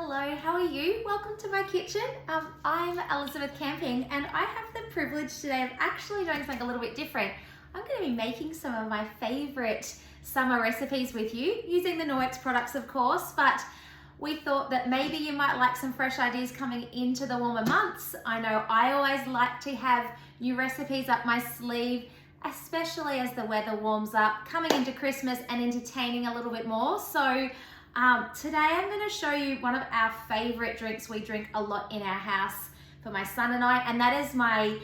Hello, how are you? Welcome to my kitchen. I'm Elizabeth Camping and I have the privilege today of actually doing something a little bit different. I'm going to be making some of my favorite summer recipes with you using the Norwex products, of course, but we thought that maybe you might like some fresh ideas coming into the warmer months. I know I always like to have new recipes up my sleeve, especially as the weather warms up, coming into Christmas and entertaining a little bit more. So today I'm going to show you one of our favorite drinks we drink a lot in our house for my son and I, and that is my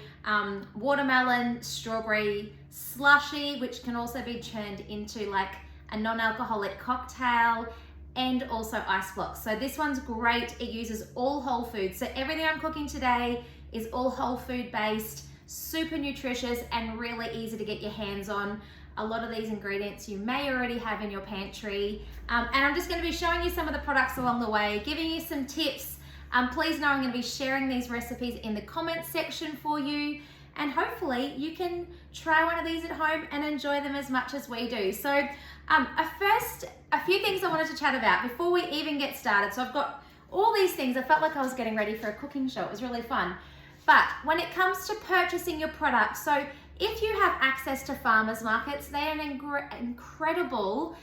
watermelon strawberry slushy, which can also be turned into like a non-alcoholic cocktail and also ice blocks. So this one's great. It uses all whole foods. So everything I'm cooking today is all whole food based, super nutritious and really easy to get your hands on. A lot of these ingredients you may already have in your pantry. And I'm just going to be showing you some of the products along the way, giving you some tips. Please know I'm going to be sharing these recipes in the comments section for you. And hopefully you can try one of these at home and enjoy them as much as we do. So a few things I wanted to chat about before we even get started. So I've got all these things. I felt like I was getting ready for a cooking show. It was really fun. But when it comes to purchasing your products, so if you have access to farmers markets, they are an incredible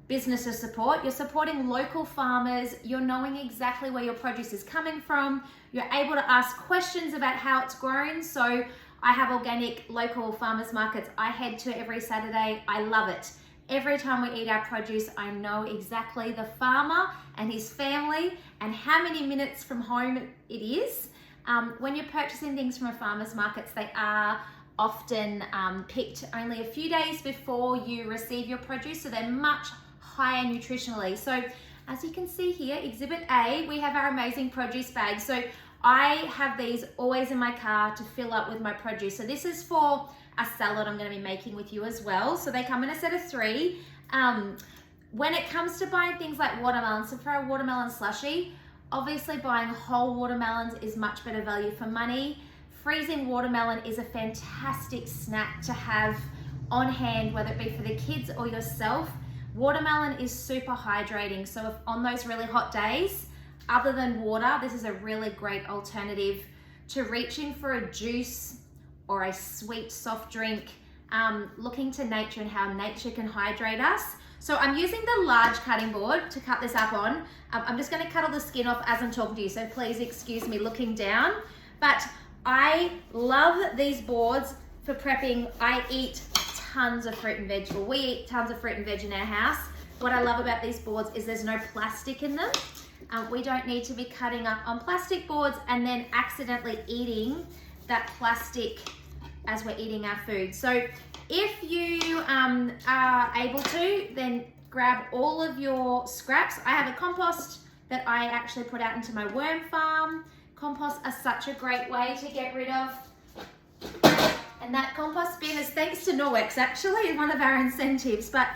business to support. You're supporting local farmers. You're knowing exactly where your produce is coming from. You're able to ask questions about how it's grown. So I have organic local farmers markets I head to every Saturday. I love it. Every time we eat our produce, I know exactly the farmer and his family and how many minutes from home it is. When you're purchasing things from a farmer's markets, they are often picked only a few days before you receive your produce, so they're much higher nutritionally. So as you can see here, Exhibit A, we have our amazing produce bags. So I have these always in my car to fill up with my produce. So this is for a salad I'm going to be making with you as well. So they come in a set of 3. When it comes to buying things like watermelons, so for a watermelon slushy, obviously buying whole watermelons is much better value for money. Freezing watermelon is a fantastic snack to have on hand, whether it be for the kids or yourself. Watermelon is super hydrating, so if on those really hot days, other than water, this is a really great alternative to reaching for a juice or a sweet soft drink, looking to nature and how nature can hydrate us. So I'm using the large cutting board to cut this up on. I'm just going to cut all the skin off as I'm talking to you, so please excuse me looking down. But I love these boards for prepping. I eat tons of fruit and veg, or we eat tons of fruit and veg in our house. What I love about these boards is there's no plastic in them. We don't need to be cutting up on plastic boards and then accidentally eating that plastic as we're eating our food. So if you are able to, then grab all of your scraps. I have a compost that I actually put out into my worm farm. Compost are such a great way to get rid of. And that compost bin is thanks to Norwex, actually, one of our incentives. But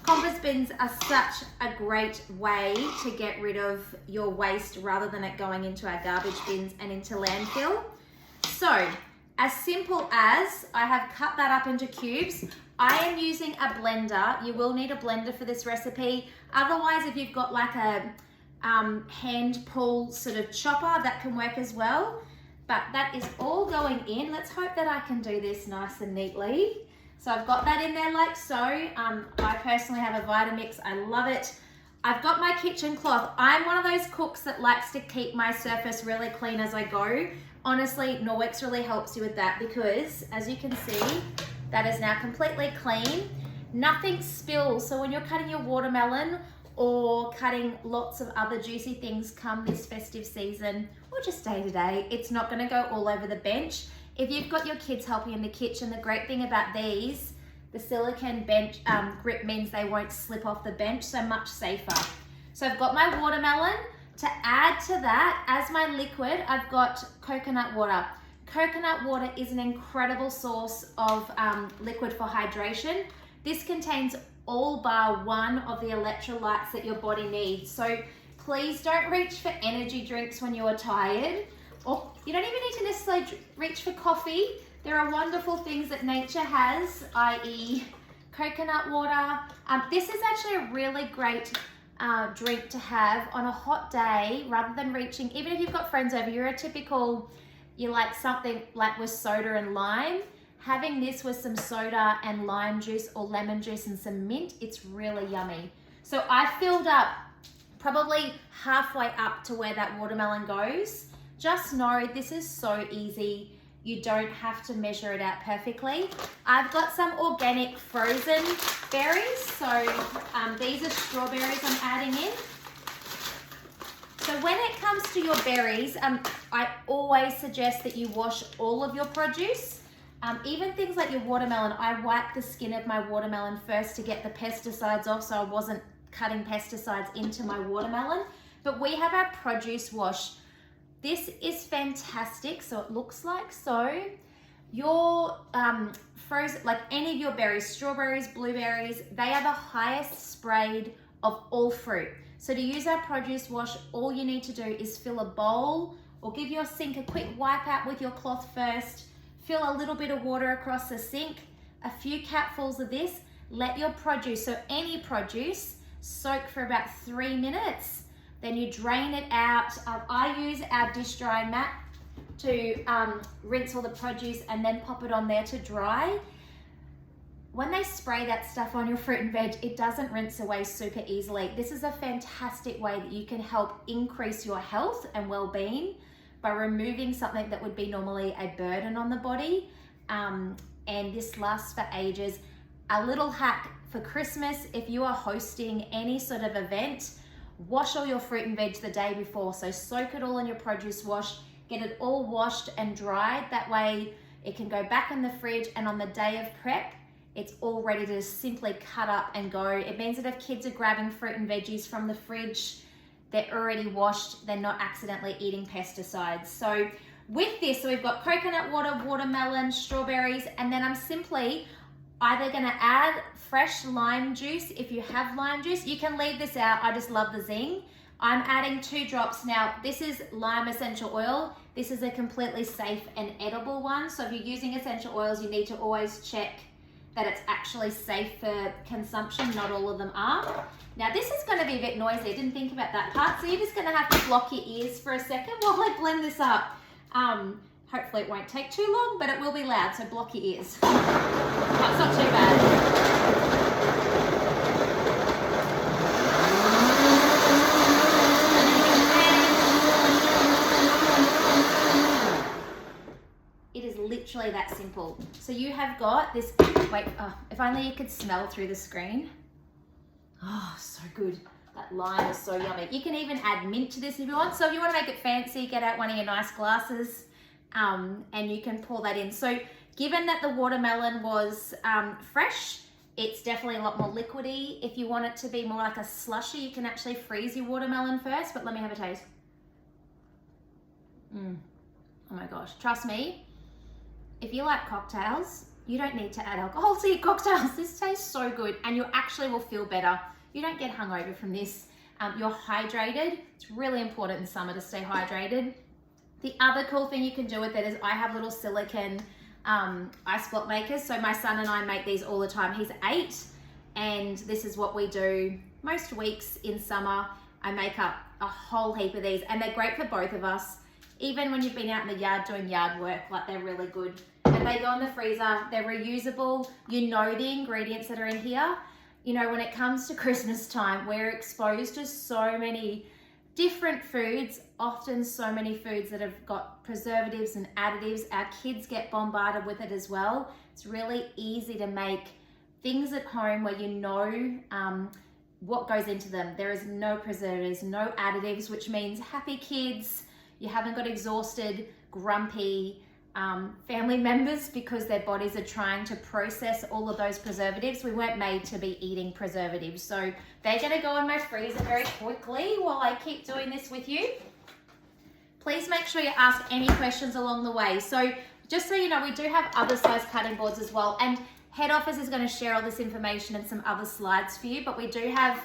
compost bins are such a great way to get rid of your waste rather than it going into our garbage bins and into landfill. So as simple as I have cut that up into cubes. I am using a blender. You will need a blender for this recipe. Otherwise, if you've got like a hand pull sort of chopper, that can work as well. But that is all going in. Let's hope that I can do this nice and neatly. So I've got that in there like so. I personally have a Vitamix. I love it. I've got my kitchen cloth. I'm one of those cooks that likes to keep my surface really clean as I go. Honestly, Norwex really helps you with that because, as you can see, that is now completely clean. Nothing spills. So when you're cutting your watermelon or cutting lots of other juicy things come this festive season or just day to day, it's not going to go all over the bench. If you've got your kids helping in the kitchen, the great thing about these, the silicone bench grip means they won't slip off the bench, so much safer. So I've got my watermelon. To add to that, as my liquid, I've got coconut water. Coconut water is an incredible source of liquid for hydration. This contains all bar one of the electrolytes that your body needs. So please don't reach for energy drinks when you are tired, or you don't even need to necessarily reach for coffee. There are wonderful things that nature has, i.e. coconut water. This is actually a really great drink to have on a hot day, rather than reaching, even if you've got friends over, you like something like with soda and lime, having this with some soda and lime juice or lemon juice and some mint, it's really yummy. So I filled up probably halfway up to where that watermelon goes. Just know this is so easy. You don't have to measure it out perfectly. I've got some organic frozen berries. So these are strawberries I'm adding in. So when it comes to your berries, I always suggest that you wash all of your produce. Even things like your watermelon, I wipe the skin of my watermelon first to get the pesticides off, so I wasn't cutting pesticides into my watermelon. But we have our produce wash. This is fantastic. So it looks like so. Your frozen, like any of your berries, strawberries, blueberries, they are the highest sprayed of all fruit. So to use our produce wash, all you need to do is fill a bowl or give your sink a quick wipe out with your cloth first. Fill a little bit of water across the sink, a few capfuls of this, let your produce, so any produce, soak for about 3 minutes. Then you drain it out. I use our dish drying mat to rinse all the produce and then pop it on there to dry. When they spray that stuff on your fruit and veg, it doesn't rinse away super easily. This is a fantastic way that you can help increase your health and well-being by removing something that would be normally a burden on the body. And this lasts for ages. A little hack for Christmas, if you are hosting any sort of event, wash all your fruit and veg the day before. So soak it all in your produce wash, get it all washed and dried. That way it can go back in the fridge, and on the day of prep, it's all ready to simply cut up and go. It means that if kids are grabbing fruit and veggies from the fridge, they're already washed, they're not accidentally eating pesticides. So with this, so we've got coconut water, watermelon, strawberries, and then I'm simply either gonna add fresh lime juice. If you have lime juice, you can leave this out. I just love the zing. I'm adding 2 drops. Now, this is lime essential oil. This is a completely safe and edible one. So if you're using essential oils, you need to always check that it's actually safe for consumption. Not all of them are. Now this is going to be a bit noisy. I didn't think about that part. So you're just going to have to block your ears for a second while I blend this up. Hopefully it won't take too long, but it will be loud, so block your ears. That's not too bad. It is literally that simple. So you have got this, wait, if only you could smell through the screen. Oh, so good. That lime is so yummy. You can even add mint to this if you want. So if you want to make it fancy, get out one of your nice glasses and you can pour that in. So given that the watermelon was fresh, it's definitely a lot more liquidy. If you want it to be more like a slushy, you can actually freeze your watermelon first, but let me have a taste. Oh my gosh, trust me, if you like cocktails, you don't need to add alcohol to your cocktails. This tastes so good, and you actually will feel better. You don't get hungover from this. You're hydrated. It's really important in summer to stay hydrated. The other cool thing you can do with it is I have little silicone ice block makers. So my son and I make these all the time. He's 8, and this is what we do most weeks in summer. I make up a whole heap of these, and they're great for both of us. Even when you've been out in the yard doing yard work, like they're really good. And they go in the freezer, they're reusable. You know the ingredients that are in here. You know, when it comes to Christmas time, we're exposed to so many different foods, often so many foods that have got preservatives and additives. Our kids get bombarded with it as well. It's really easy to make things at home where you know what goes into them. There is no preservatives, no additives, which means happy kids. You haven't got exhausted, grumpy family members because their bodies are trying to process all of those preservatives. We weren't made to be eating preservatives. So they're gonna go in my freezer very quickly while I keep doing this with you. Please make sure you ask any questions along the way. So just so you know, we do have other size cutting boards as well. And head office is gonna share all this information and some other slides for you, but we do have,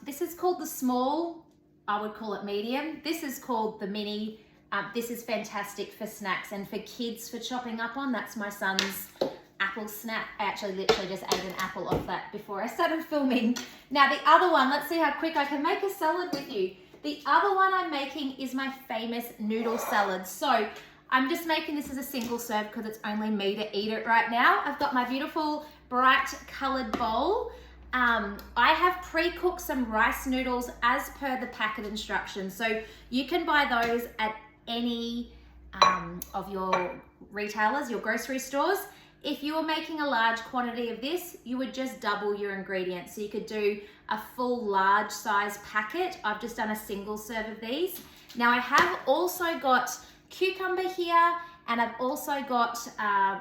this is called the small, I would call it medium. This is called the mini. This is fantastic for snacks and for kids for chopping up on. That's my son's apple snap. I actually literally just ate an apple off that before I started filming. Now the other one, let's see how quick I can make a salad with you. The other one I'm making is my famous noodle salad. So I'm just making this as a single serve because it's only me to eat it right now. I've got my beautiful bright colored bowl. I have pre-cooked some rice noodles as per the packet instructions. So you can buy those at any of your retailers, your grocery stores. If you were making a large quantity of this, you would just double your ingredients. So you could do a full large size packet. I've just done a single serve of these. Now I have also got cucumber here, and I've also got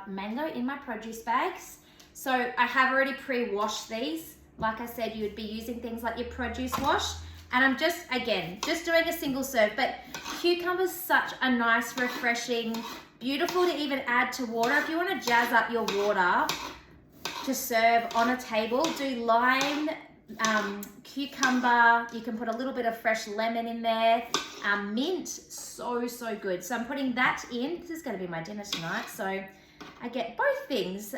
mango in my produce bags. So I have already pre-washed these. Like I said, you would be using things like your produce wash. And I'm just doing a single serve, but cucumber's such a nice, refreshing, beautiful to even add to water. If you want to jazz up your water to serve on a table, do lime, cucumber. You can put a little bit of fresh lemon in there. Mint, so good. So I'm putting that in. This is going to be my dinner tonight, so I get both things.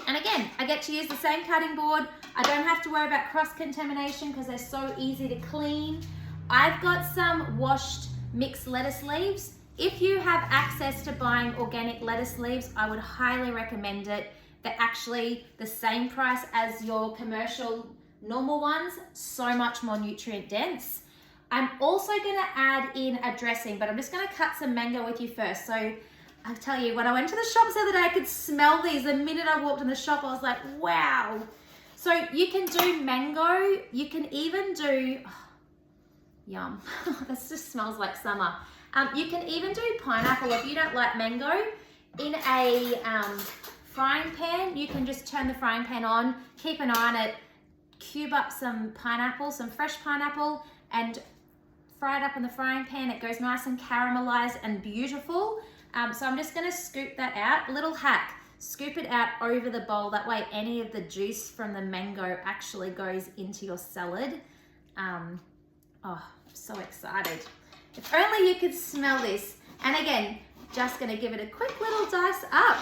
And again, I get to use the same cutting board. I don't have to worry about cross-contamination because they're so easy to clean. I've got some washed mixed lettuce leaves. If you have access to buying organic lettuce leaves, I would highly recommend it. They're actually the same price as your commercial normal ones, so much more nutrient dense. I'm also gonna add in a dressing, but I'm just gonna cut some mango with you first. So I tell you, when I went to the shops the other day, I could smell these. The minute I walked in the shop, I was like, wow. So you can do mango. You can even do, yum. This just smells like summer. You can even do pineapple if you don't like mango. In a frying pan, you can just turn the frying pan on, keep an eye on it, cube up some pineapple, some fresh pineapple, and fry it up in the frying pan. It goes nice and caramelized and beautiful. So I'm just gonna scoop that out. Little hack, scoop it out over the bowl. That way any of the juice from the mango actually goes into your salad. Oh, I'm so excited. If only you could smell this. And again, just gonna give it a quick little dice up.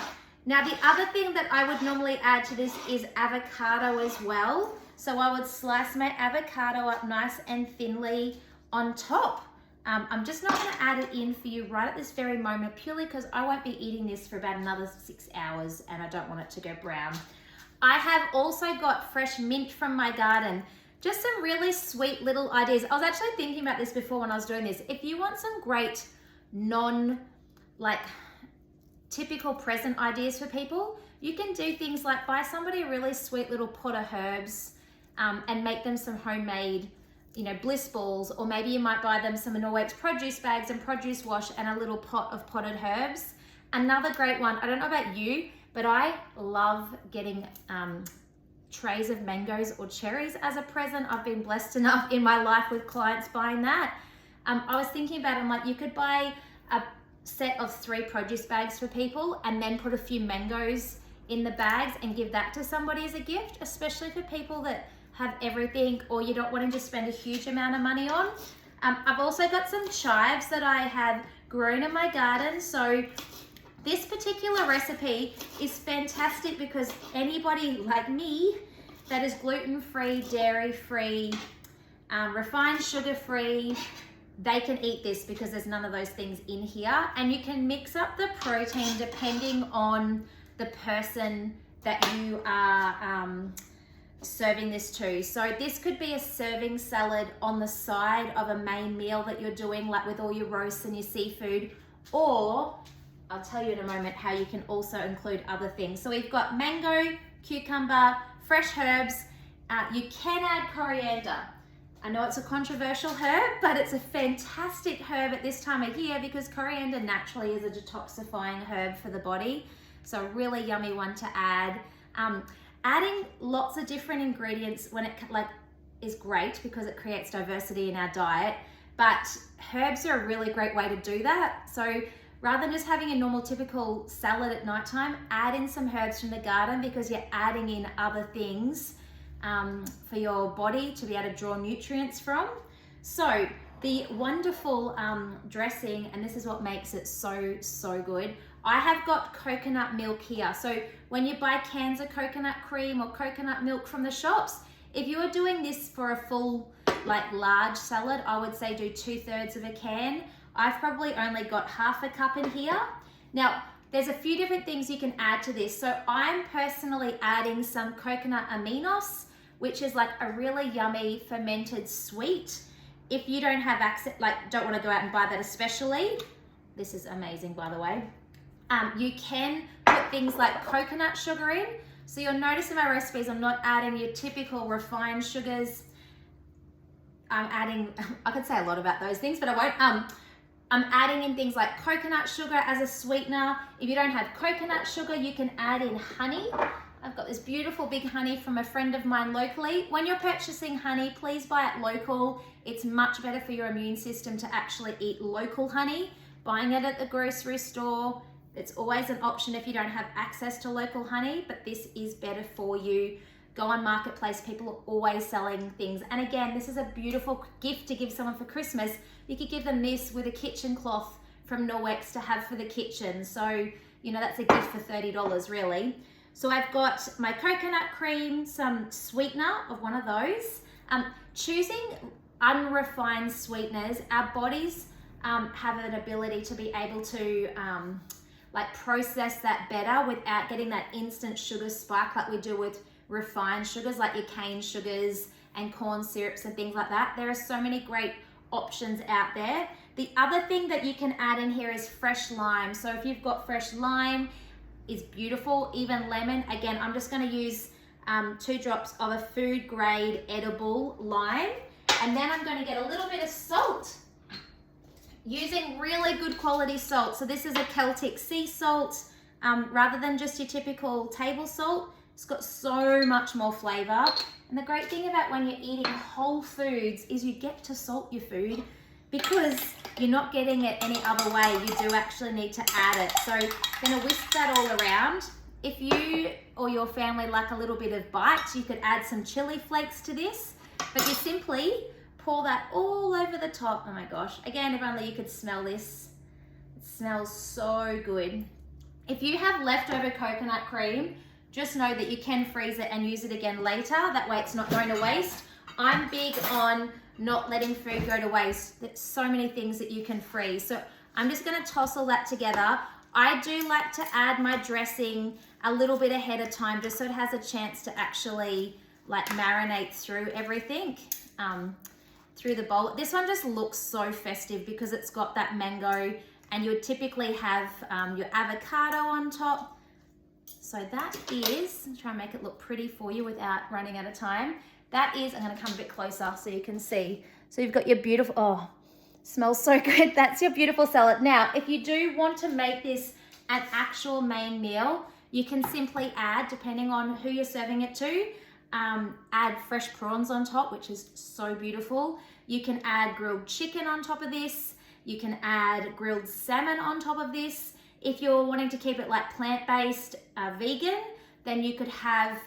Now the other thing that I would normally add to this is avocado as well. So I would slice my avocado up nice and thinly on top. I'm just not gonna add it in for you right at this very moment, purely because I won't be eating this for about another 6 hours and I don't want it to go brown. I have also got fresh mint from my garden. Just some really sweet little ideas. I was actually thinking about this before when I was doing this. If you want some great typical present ideas for people, you can do things like buy somebody a really sweet little pot of herbs and make them some homemade bliss balls, or maybe you might buy them some Norwex produce bags and produce wash and a little pot of potted herbs. Another great one, I don't know about you, but I love getting trays of mangoes or cherries as a present. I've been blessed enough in my life with clients buying that. I was thinking about it, I'm like, you could buy a set of 3 produce bags for people and then put a few mangoes in the bags and give that to somebody as a gift, especially for people that have everything or you're not wanting to spend a huge amount of money on. I've also got some chives that I have grown in my garden. So this particular recipe is fantastic because anybody like me that is gluten-free, dairy-free, refined sugar-free, they can eat this because there's none of those things in here. And you can mix up the protein depending on the person that you are serving this to. So this could be a serving salad on the side of a main meal that you're doing, like with all your roasts and your seafood, or I'll tell you in a moment how you can also include other things. So we've got mango, cucumber, fresh herbs. You can add coriander. I know it's a controversial herb, but it's a fantastic herb at this time of year because coriander naturally is a detoxifying herb for the body. So a really yummy one to add. Adding lots of different ingredients when it is great because it creates diversity in our diet, but herbs are a really great way to do that. So rather than just having a normal typical salad at nighttime, add in some herbs from the garden because you're adding in other things for your body to be able to draw nutrients from. So the wonderful dressing, and this is what makes it so good. I have got coconut milk here. So when you buy cans of coconut cream or coconut milk from the shops, if you are doing this for a full, like large salad, I would say do 2/3 of a can. I've probably only got half a cup in here. Now, there's a few different things you can add to this. So I'm personally adding some coconut aminos, which is like a really yummy fermented sweet. If you don't have access, like don't want to go out and buy that especially, this is amazing by the way. You can put things like coconut sugar in. So you'll notice in my recipes, I'm not adding your typical refined sugars. I'm adding, I could say a lot about those things, but I won't. I'm adding in things like coconut sugar as a sweetener. If you don't have coconut sugar, you can add in honey. I've got this beautiful big honey from a friend of mine locally. When you're purchasing honey, please buy it local. It's much better for your immune system to actually eat local honey. Buying it at the grocery store, it's always an option if you don't have access to local honey, but this is better for you. Go on Marketplace, people are always selling things. And again, this is a beautiful gift to give someone for Christmas. You could give them this with a kitchen cloth from Norwex to have for the kitchen. So, you know, that's a gift for $30 really. So I've got my coconut cream, some sweetener of one of those. Choosing unrefined sweeteners, our bodies have an ability to be able to like process that better without getting that instant sugar spike like we do with refined sugars, like your cane sugars and corn syrups and things like that. There are so many great options out there. The other thing that you can add in here is fresh lime. So if you've got fresh lime, is beautiful, even lemon. Again, I'm just gonna use 2 drops of a food grade edible lime. And then I'm gonna get a little bit of salt, using really good quality salt. So this is a Celtic sea salt, rather than just your typical table salt. It's got so much more flavor. And the great thing about when you're eating whole foods is you get to salt your food because you're not getting it any other way. You do actually need to add it. So I'm gonna whisk that all around. If you or your family like a little bit of bite, you could add some chili flakes to this, but you simply pour that all over the top. Oh my gosh. Again, if only you could smell this. It smells so good. If you have leftover coconut cream, just know that you can freeze it and use it again later. That way it's not going to waste. I'm big on not letting food go to waste. There's so many things that you can freeze. So I'm just gonna toss all that together. I do like to add my dressing a little bit ahead of time just so it has a chance to actually like marinate through everything, through the bowl. This one just looks so festive because it's got that mango, and you would typically have your avocado on top. So that is, try and make it look pretty for you without running out of time. That is, I'm gonna come a bit closer so you can see. So you've got your beautiful, oh, smells so good. That's your beautiful salad. Now, if you do want to make this an actual main meal, you can simply add, depending on who you're serving it to, add fresh prawns on top, which is so beautiful. You can add grilled chicken on top of this. You can add grilled salmon on top of this. If you're wanting to keep it like plant-based, vegan, then you could have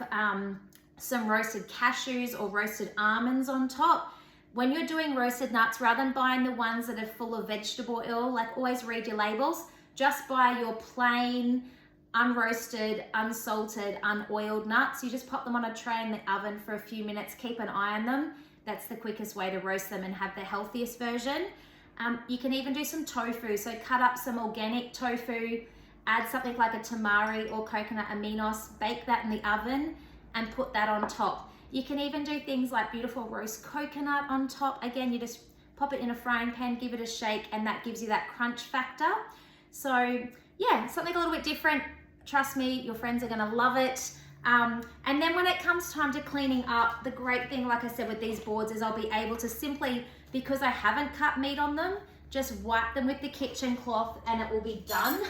some roasted cashews or roasted almonds on top. When you're doing roasted nuts, rather than buying the ones that are full of vegetable oil, like always read your labels, just buy your plain, unroasted, unsalted, unoiled nuts. You just pop them on a tray in the oven for a few minutes, keep an eye on them. That's the quickest way to roast them and have the healthiest version. You can even do some tofu. So cut up some organic tofu, add something like a tamari or coconut aminos, bake that in the oven and put that on top. You can even do things like beautiful roast coconut on top. Again, you just pop it in a frying pan, give it a shake, and that gives you that crunch factor. So yeah, something a little bit different. Trust me, your friends are gonna love it. And then when it comes time to cleaning up, the great thing, like I said, with these boards is I'll be able to simply, because I haven't cut meat on them, just wipe them with the kitchen cloth and it will be done.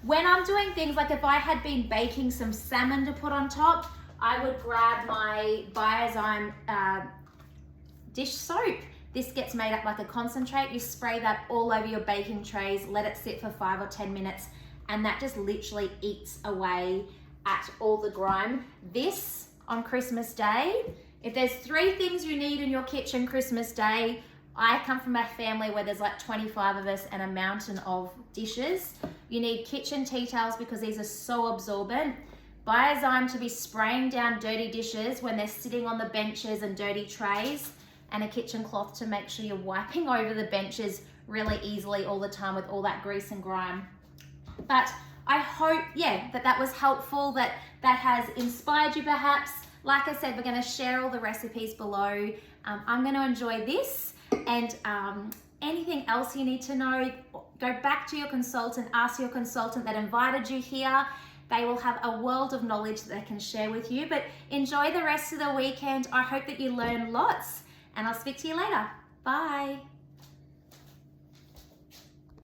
When I'm doing things like if I had been baking some salmon to put on top, I would grab my Biozyme dish soap. This gets made up like a concentrate. You spray that all over your baking trays, let it sit for 5 or 10 minutes, and that just literally eats away at all the grime. This on Christmas Day, if there's 3 things you need in your kitchen Christmas Day, I come from a family where there's like 25 of us and a mountain of dishes. You need kitchen tea towels because these are so absorbent. Biozyme to be spraying down dirty dishes when they're sitting on the benches and dirty trays, and a kitchen cloth to make sure you're wiping over the benches really easily all the time with all that grease and grime. But I hope, that was helpful, that has inspired you perhaps. Like I said, we're going to share all the recipes below. I'm going to enjoy this, and anything else you need to know, go back to your consultant, ask your consultant that invited you here. They will have a world of knowledge that they can share with you. But enjoy the rest of the weekend. I hope that you learn lots, and I'll speak to you later. Bye.